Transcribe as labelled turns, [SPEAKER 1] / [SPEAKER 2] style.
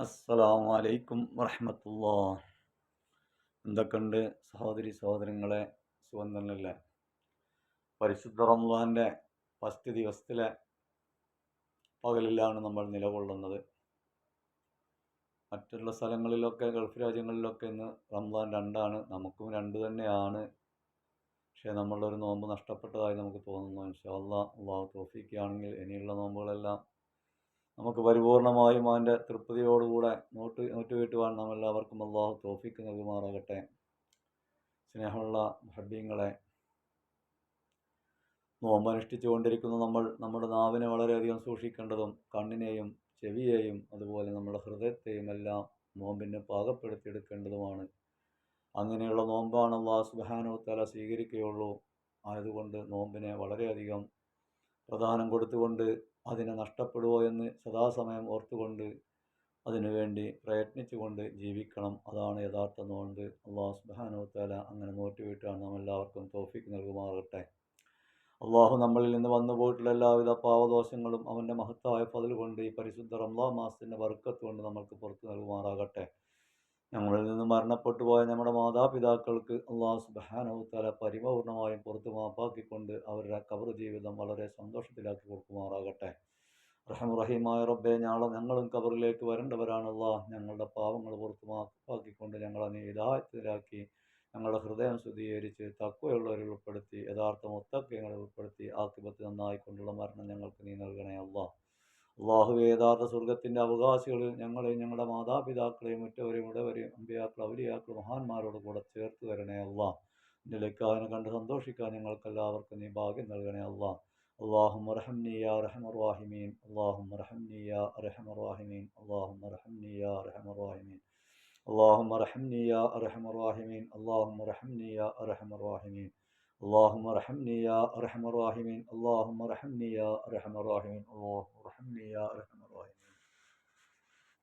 [SPEAKER 1] അസ്സലാമു അലൈക്കും വറഹ്മത്തുള്ളാഹ്. എന്തൊക്കെയുണ്ട് സഹോദരി സഹോദരങ്ങളെ, സുഖം തന്നെയല്ലേ? പരിശുദ്ധ റമളാൻ്റെ ഫസ്റ്റ് ദിവസത്തിലെ പകലിലാണ് നമ്മൾ നിലകൊള്ളുന്നത്. മറ്റുള്ള സ്ഥലങ്ങളിലൊക്കെ, ഗൾഫ് രാജ്യങ്ങളിലൊക്കെ ഇന്ന് റമളാൻ 2ആണ്, നമുക്കും 2 തന്നെയാണ്. പക്ഷേ നമ്മളുടെ ഒരു നോമ്പ് നഷ്ടപ്പെട്ടതായി നമുക്ക് തോന്നുന്നു. ഇൻഷാ അല്ലാഹ്, അള്ളാഹു തൗഫീഖാണെങ്കിൽ ഇനിയുള്ള നോമ്പുകളെല്ലാം നമുക്ക് പരിപൂർണമായും അവൻ്റെ തൃപ്തിയോടുകൂടെ നോറ്റുവീട്ടുവാൻ നാം എല്ലാവർക്കും അള്ളാഹു തൗഫീഖ് നൽകുമാറാകട്ടെ. സ്നേഹമുള്ള മുഹബ്ബീങ്ങളെ, നോമ്പനുഷ്ഠിച്ചു കൊണ്ടിരിക്കുന്ന നമ്മൾ നമ്മുടെ നാവിനെ വളരെയധികം സൂക്ഷിക്കേണ്ടതും കണ്ണിനെയും ചെവിയെയും അതുപോലെ നമ്മുടെ ഹൃദയത്തെയും എല്ലാം നോമ്പിനെ പാകപ്പെടുത്തിയെടുക്കേണ്ടതുമാണ്. അങ്ങനെയുള്ള നോമ്പാണ് അല്ലാഹു സുബ്ഹാനഹു വ തആല സ്വീകരിക്കുകയുള്ളൂ. ആയതുകൊണ്ട് നോമ്പിനെ വളരെയധികം പ്രധാനം കൊടുത്തുകൊണ്ട് അതിനെ നഷ്ടപ്പെടുമോ എന്ന് സദാസമയം ഓർത്തുകൊണ്ട് അതിനുവേണ്ടി പ്രയത്നിച്ചുകൊണ്ട് ജീവിക്കണം. അതാണ് യഥാർത്ഥ നോമ്പ്. അല്ലാഹു സുബ്ഹാനഹു വ തആല അങ്ങനെ നോറ്റുവീട്ടാൻ നാം എല്ലാവർക്കും തൗഫീഖ് നൽകുമാറാകട്ടെ. അള്ളാഹു നമ്മളിൽ നിന്ന് വന്നു പോയിട്ടുള്ള എല്ലാവിധ പാവദോഷങ്ങളും അവൻ്റെ മഹത്തായ ഫضل കൊണ്ട് ഈ പരിശുദ്ധ റമളാൻ മാസത്തിൻ്റെ ബർക്കത്ത് കൊണ്ട് നമ്മൾക്ക് പുറത്തു നൽകുമാറാകട്ടെ. ഞങ്ങളിൽ നിന്ന് മരണപ്പെട്ടു പോയ നമ്മുടെ മാതാപിതാക്കൾക്ക് അള്ളാഹു സുബ്ഹാനഹു വ തആല പരിപൂർണമായും പുറത്തു മാപ്പാക്കിക്കൊണ്ട് അവരുടെ ഖബർ ജീവിതം വളരെ സന്തോഷത്തിലാക്കി കൊടുക്കുമാറാകട്ടെ. റഹീമായ റബ്ബേ, ഞങ്ങളും ഖബറിലേക്ക് വരേണ്ടവരാണ്. അല്ലാഹ്, ഞങ്ങളുടെ പാവങ്ങൾ പുറത്തു മാപ്പാക്കിക്കൊണ്ട് ഞങ്ങളെ നീ ഹിദായത്തിലാക്കി ഞങ്ങളുടെ ഹൃദയം ശുദ്ധീകരിച്ച് തഖ്വയുള്ളവരിൽ ഉൾപ്പെടുത്തി യഥാർത്ഥ മുത്തഖീങ്ങളിൽ ഉൾപ്പെടുത്തി ആഖിബത്ത് നന്നായിക്കൊണ്ടുള്ള മരണം ഞങ്ങൾക്ക് നീ നൽകണേ അല്ലാഹ്. അള്ളാഹുവേ, യഥാർത്ഥ സ്വർഗത്തിൻ്റെ അവകാശികളിൽ ഞങ്ങളെയും ഞങ്ങളുടെ മാതാപിതാക്കളെയും ഉറ്റവരെയും ഉടവരെയും അമ്പിയാക്കൾ ഔലിയാക്കൾ മഹാന്മാരോട് കൂടെ ചേർത്ത് തരണേ അല്ലാഹ്. നിലയ്ക്ക് അതിനെ കണ്ട് സന്തോഷിക്കാൻ ഞങ്ങൾക്കെല്ലാവർക്കും നീ ഭാഗ്യം നൽകണേ അല്ലാഹ്. اللهم ارحمني يا ارحم الراحمين اللهم ارحمني يا ارحم الراحمين اللهم ارحمني يا ارحم الراحمين اللهم ارحمني يا ارحم الراحمين اللهم ارحمني يا ارحم الراحمين اللهم ارحمني يا ارحم الراحمين اللهم ارحمني يا ارحم الراحمين اللهم ارحمني يا ارحم الراحمين.